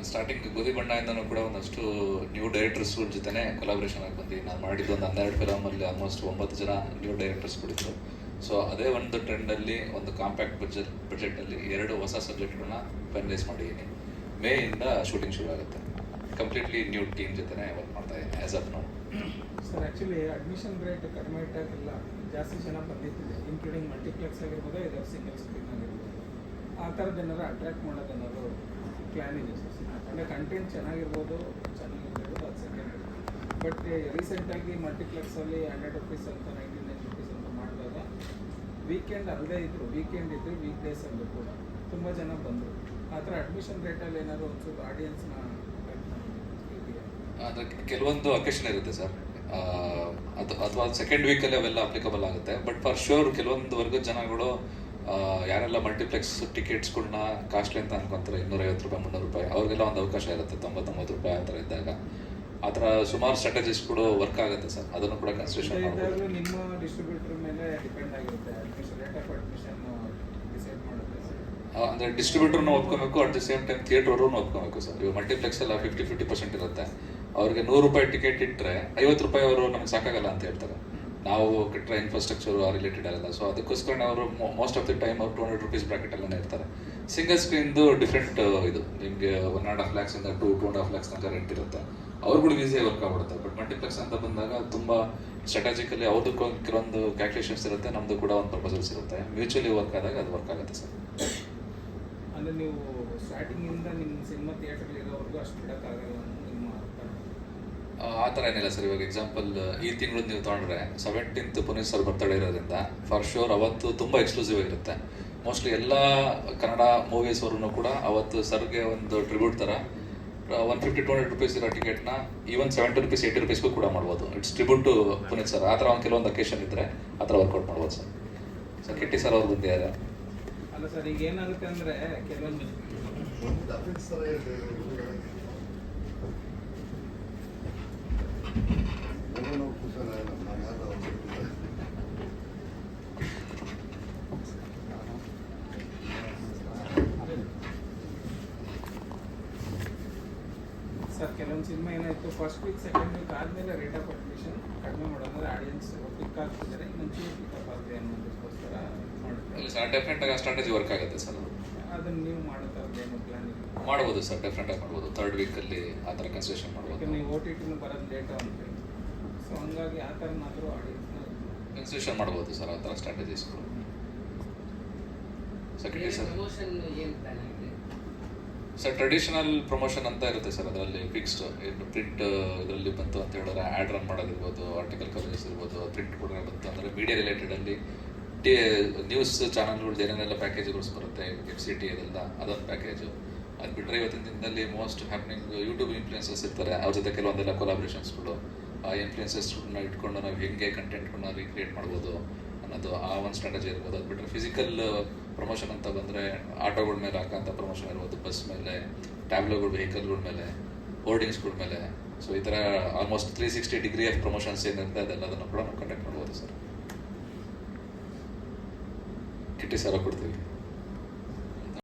Starting ಗೋಧಿ ಬಣ್ಣದಿಂದನೂ ಕೂಡ ಒಂದಷ್ಟು ನ್ಯೂ ಡೈರೆಕ್ಟರ್ಸ್ ಜೊತೆನೇ ಕೊಲಾಬ್ರೇಷನ್ ಆಗಿ ಬಂದು ನಾನು ಮಾಡಿದ್ದು ಒಂದು 12 ಫಿಲಮಲ್ಲಿ ಆಲ್ಮೋಸ್ಟ್ 9 ಜನ ನ್ಯೂ ಡೈರೆಕ್ಟರ್ಸ್ ಕೊಡಿದ್ರು. ಸೊ ಅದೇ ಒಂದು ಟ್ರೆಂಡಲ್ಲಿ ಒಂದು ಕಾಂಪ್ಯಾಕ್ಟ್ ಬಜೆಟಲ್ಲಿ 2 ಹೊಸ ಸಬ್ಜೆಕ್ಟ್ಗಳನ್ನ ಫೈನಲೈಸ್ ಮಾಡಿದ್ದೀನಿ. ಮೇಯಿಂದ ಶೂಟಿಂಗ್ ಶುರು ಆಗುತ್ತೆ. ಕಂಪ್ಲೀಟ್ಲಿ ನ್ಯೂ ಟೀಮ್ ಜೊತೆನೇ ವರ್ಕ್ ಮಾಡ್ತಾ ಇದ್ದೀನಿ as of now. Sir actually admission rate ಕಡಿಮೆ ಇಟ್ಟಾಗೆಲ್ಲ ಜಾಸ್ತಿ ಜನ ಬಂದಿತ್ತಿದೆ, ಇನ್ಕ್ಲೂಡಿಂಗ್ ಮಲ್ಟಿಪ್ಲೆಕ್ಸ್ ಆಗಿರ್ಬೋದು, ಇದು ಸಿಂಗಲ್ ಸ್ಕ್ರೀನ್ ಆಗಿರ್ಬೋದು. ಆ ಥರದ ಜನರು ಅಟ್ರ್ಯಾಕ್ಟ್ ಮಾಡೋದೇನಾದ್ರು ಪ್ಲ್ಯಾನ್ ಇದೆ ಸರ್? ಅಂದರೆ ಕಂಟೆಂಟ್ ಚೆನ್ನಾಗಿರ್ಬೋದು, ಚೆನ್ನಾಗಿರ್ಬೋದು, ಅದು ಸೆಕೆಂಡ್. ಬಟ್ ರೀಸೆಂಟಾಗಿ ಮಲ್ಟಿಪ್ಲೆಕ್ಸಲ್ಲಿ 100 ರುಪೀಸ್ ಅಂತ 99 ರುಪೀಸ್ ಅಂತ ಮಾಡಿದಾಗ ವೀಕೆಂಡ್ ಅಲ್ಲದೆ ಇದ್ದರು, ವೀಕೆಂಡ್ ಇದ್ದರು, ವೀಕ್ ಡೇಸಲ್ಲೂ ಕೂಡ ತುಂಬ ಜನ ಬಂದರು. ಆ ಥರ ಅಡ್ಮಿಷನ್ ರೇಟಲ್ಲಿ ಏನಾದ್ರು ಒಂಚೂರು ಆಡಿಯನ್ಸ್ನ ಅಂದರೆ ಕೆಲವೊಂದು ಅಕೇಶನ್ ಇರುತ್ತೆ ಸರ್, ಅಥವಾ ಸೆಕೆಂಡ್ ವೀಕಲ್ಲಿ ಅವೆಲ್ಲ ಅಪ್ಲಿಕಬಲ್ ಆಗುತ್ತೆ. ಬಟ್ ಫಾರ್ ಶ್ಯೂರ್ ಕೆಲವೊಂದು ವರ್ಗದ ಜನಗಳು ಯಾರೆಲ್ಲ ಮಲ್ಟಿಪ್ಲೆಕ್ಸ್ ಟಿಕೆಟ್ಸ್ಗಳನ್ನ ಕಾಸ್ಟ್ಲಿ ಅಂತ ಅನ್ಕೊಂತಾರೆ, 250 ರೂಪಾಯಿ 300 ರೂಪಾಯಿ, ಅವ್ರಿಗೆಲ್ಲ ಒಂದು ಅವಕಾಶ ಇರುತ್ತೆ 99 ರೂಪಾಯಿ ಆ ಥರ ಇದ್ದಾಗ. ಆ ಥರ ಸುಮಾರು ಸ್ಟ್ರಾಟಜೀಸ್ ಕೂಡ ವರ್ಕ್ ಆಗುತ್ತೆ ಸರ್, ಅದನ್ನು ಕೂಡ ಕನ್ಸಿಡರೇಷನ್ ಮಾಡ್ಬೋದು. ನಿಮ್ಮ ಡಿಸ್ಟ್ರಿಬ್ಯೂಟರ್ ಮೇಲೆ ಡಿಪೆಂಡ್ ಆಗಿರುತ್ತೆ admission rate of admission decide ಮಾಡುತ್ತೆ ಸರ್. ಅಂದರೆ ಡಿಸ್ಟ್ರಿಬ್ಯೂಟರ್ನ ಒಪ್ಕೋಬೇಕು, ಅಟ್ ದಿ ಸೇಮ್ ಟೈಮ್ ಥಿಯೇಟ್ರವ್ರನ್ನ ಒಪ್ಕೋಬೇಕು ಸರ್. ಇವಾಗ ಮಲ್ಟಿಪ್ಲೆಕ್ಸ್ ಎಲ್ಲ 50% ಇರುತ್ತೆ. ಅವ್ರಿಗೆ 100 ರೂಪಾಯಿ ಟಿಕೆಟ್ ಇಟ್ಟರೆ 50 ರೂಪಾಯಿ ಅವರು ನಮ್ಗೆ ಸಾಕಾಗಲ್ಲ ಅಂತ ಹೇಳ್ತಾರೆ. ನಾವು ಕಟ್ಟರೆ ಇನ್ಫ್ರಾಸ್ಟ್ರಕ್ಚರ್ ರಿಲೇಟೆಡ್ ಆಗಲ್ಲ. ಸೊ ಅದಕ್ಕೋಸ್ಕರ ಅವರು ಮೋಸ್ಟ್ ಆಫ್ ದಿ ಟೈಮ್ ಅವ್ರು 200 ರುಪೀಸ್ ಬ್ರಾಕೆಟಲ್ಲೇ ಇರ್ತಾರೆ. ಸಿಂಗಲ್ ಸ್ಕ್ರೀನ್ದು ಡಿಫ್ರೆಂಟ್ ಇದು ನಿಮಗೆ 1.5 lakhs-ಇಂದ 2.5 lakhs ತನಕ ರೆಂಟ್ ಇರುತ್ತೆ. ಅವ್ರುಗಳು ಈಸಿಯಾಗಿ ವರ್ಕ್ ಆಗ್ಬಿಡುತ್ತೆ. ಬಟ್ ಮಲ್ಟಿಪ್ಲೆಕ್ಸ್ ಅಂತ ಬಂದಾಗ ತುಂಬ ಸ್ಟ್ರಾಟಜಿಕಲಿ ಅವ್ರದ್ದಕ್ಕೂ ಕೆಲವೊಂದು ಕ್ಯಾಲ್ಕುಲೇಷನ್ಸ್ ಇರುತ್ತೆ, ನಮ್ಮದು ಕೂಡ ಒಂದು ಪ್ರಪೋಸಲ್ಸ್ ಇರುತ್ತೆ. ಮ್ಯೂಚುವಲಿ ವರ್ಕ್ ಆದಾಗ ಅದು ವರ್ಕ್ ಆಗುತ್ತೆ ಸರ್. ಅಂದರೆ ನೀವು ಸ್ಟಾರ್ಟಿಂಗಿಂದ ನಿಮ್ಮ ಸಿನಿಮಾ ಥಿಯೇಟರ್ಲಿ ಇರೋವರೆಗೂ ಅಷ್ಟು ಬಿಡೋಕ್ಕಾಗಲ್ಲ ನಿಮ್ಮ ಆ ಥರ ಏನಿಲ್ಲ ಸರ್. ಇವಾಗ ಎಕ್ಸಾಂಪಲ್ ಈ ತಿಂಗಳು ನೀವು ತೊಗೊಂಡ್ರೆ 17th ಪುನೀತ್ ಸರ್ ಬರ್ತಡೇ ಇರೋದ್ರಿಂದ ಫಾರ್ ಶ್ಯೂರ್ ಅವತ್ತು ತುಂಬ ಎಕ್ಸ್ಕ್ಲೂಸಿವ್ ಆಗಿರುತ್ತೆ. ಮೋಸ್ಟ್ಲಿ ಎಲ್ಲ ಕನ್ನಡ ಮೂವೀಸ್ವರೂ ಕೂಡ ಅವತ್ತು ಸರ್ಗೆ ಒಂದು ಟ್ರಿಬ್ಯೂಟ್ ಥರ 150-200 ರುಪೀಸ್ ಇರೋ ಟಿಕೆಟ್ನ ಈವನ್ 70 ರುಪೀಸ್ 80 ರುಪೀಸ್ಗೂ ಕೂಡ ಮಾಡ್ಬೋದು. It's tribute to Puneeth sir. ಆ ಥರ ಒಂದು ಕೆಲವೊಂದು ಅಕೇಶನ್ ಇದ್ದರೆ ಆ ಥರ ವರ್ಕೌಟ್ ಮಾಡ್ಬೋದು ಸರ್. ಸರ್ ಕಿಟ್ಟಿ ಸರ್ ಅವ್ರು ಬಂದಿದ್ದಾರೆ. ಅಲ್ಲ ಸರ್, ಈಗ ಏನಾಗುತ್ತೆ ಅಂದರೆ ಕೆಲವೊಂದು ಸರ್ ಕೆಲವೊಂದು ಸಿನಿಮಾ ಏನಾಯಿತು, ಫಸ್ಟ್ ವೀಕ್ ಸೆಕೆಂಡ್ ವೀಕ್ ಆದಮೇಲೆ ರೇಟ್ ಆಫ್ ಅಡ್ಮಿಷನ್ ಕಡಿಮೆ ಮಾಡೋದಂದ್ರೆ ಆಡಿಯನ್ಸ್ ಪಿಕ್ ಆಗ್ತಿದ್ದಾರೆ, ಇನ್ನೊಂಚೂರು ಪಿಕಪ್ ಆಗಿದೆ ಅನ್ನೋದಕ್ಕೋಸ್ಕರ ಮಾಡುತ್ತೆ. ಇಲ್ಲ ಸರ್, ಡೆಫಿನೆಟಾಗಿ ಆ ಸ್ಟ್ರಾಟಜಿ ವರ್ಕ್ ಆಗುತ್ತೆ ಸರ್. ಅದನ್ನು ನೀವು ಮಾಡುತ್ತಾ ಏನು ಪ್ಲ್ಯಾನ್ ಇದೆ? ಮಾಡ್ಬೋದು ಸರ್, ಡೆಫಿನೆಟಾಗಿ ಮಾಡ್ಬೋದು. 3rd ವೀಕಲ್ಲಿ ಆ ಥರ ಕನ್ಸಿಡರೇಷನ್ ಮಾಡ್ಬೋದು. ನೀವು OTTನೂ ಬರೋದು ಲೇಟು ಅಂತ, ಸೊ ಹಂಗಾಗಿ ಆ ಥರನಾದರೂ ಆಡಿಯನ್ಸ್ನ ಕನ್ಸಿಡರೇಷನ್ ಮಾಡ್ಬೋದು ಸರ್, ಆ ಥರ ಸ್ಟ್ರಾಟಜೀಸ್ಗಳು. ಸೆಕೆಂಡ್ಲಿ ಸರ್ ಟ್ರೆಡಿಷನಲ್ ಪ್ರಮೋಷನ್ ಅಂತ ಇರುತ್ತೆ ಸರ್. ಅದರಲ್ಲಿ ಫಿಕ್ಸ್ಡ್ ಪ್ರಿಂಟ್ ಇದರಲ್ಲಿ ಬಂತು ಅಂತ ಹೇಳಿದ್ರೆ ಆ್ಯಡ್ ರನ್ ಮಾಡೋದಿರ್ಬೋದು, ಆರ್ಟಿಕಲ್ ಕವರೇಜಸ್ ಇರ್ಬೋದು, ಪ್ರಿಂಟ್ ಕೂಡ ಬಂತು ಅಂದರೆ ಮೀಡಿಯಾ ರಿಲೇಟೆಡಲ್ಲಿ ನ್ಯೂಸ್ ಚಾನಲ್ಗಳು ಏನೇನೆಲ್ಲ ಪ್ಯಾಕೇಜ್ಗಳು ಬರುತ್ತೆ, FCT ಅದೆಲ್ಲ ಅದೊಂದು ಪ್ಯಾಕೇಜು. ಅದು ಬಿಟ್ಟರೆ ಇವತ್ತಿನ ದಿನದಲ್ಲಿ ಮೋಸ್ಟ್ ಹ್ಯಾಪ್ನಿಂಗ್ ಯೂಟ್ಯೂಬ್ ಇನ್ಫ್ಲುಯೆನ್ಸಸ್ ಇರ್ತಾರೆ, ಅವ್ರ ಜೊತೆ ಕೆಲವೊಂದೆಲ್ಲ ಕೊಲಾಬ್ರೇಷನ್ಸ್ಗಳು. ಆ ಇನ್ಫ್ಲುಯೆನ್ಸಸ್ಗಳನ್ನ ಇಟ್ಕೊಂಡು ನಾವು ಹೆಂಗೆ ಕಂಟೆಂಟ್ಗಳನ್ನ ರೀಕ್ರಿಯೇಟ್ ಮಾಡ್ಬೋದು ಅನ್ನೋದು ಆ ಒಂದು ಸ್ಟ್ರಾಟಜಿ ಇರ್ಬೋದು. ಅದು ಬಿಟ್ಟರೆ ಫಿಸಿಕಲ್ ಪ್ರಮೋಷನ್ ಅಂತ ಬಂದರೆ ಆಟೋಗಳ ಮೇಲೆ ಹಾಕೋಂಥ ಪ್ರಮೋಷನ್ ಇರ್ಬೋದು, ಬಸ್ ಮೇಲೆ, ಟ್ಯಾಬ್ಲೋಗಳು, ವೆಹಿಕಲ್ಗಳ ಮೇಲೆ, ಹೋರ್ಡಿಂಗ್ಸ್ಗಳ ಮೇಲೆ. ಸೊ ಈ ಥರ ಆಲ್ಮೋಸ್ಟ್ 360 ಡಿಗ್ರಿ ಆಫ್ ಪ್ರಮೋಷನ್ಸ್ ಏನಿರುತ್ತೆ ಅದೆಲ್ಲದನ್ನು ಕೂಡ ನಾವು ಕಂಡಕ್ಟ್ ಮಾಡ್ಬೋದು ಸರ್. ಕಿಟ್ಟಿ ಸರ ಕೊಡ್ತೀವಿ.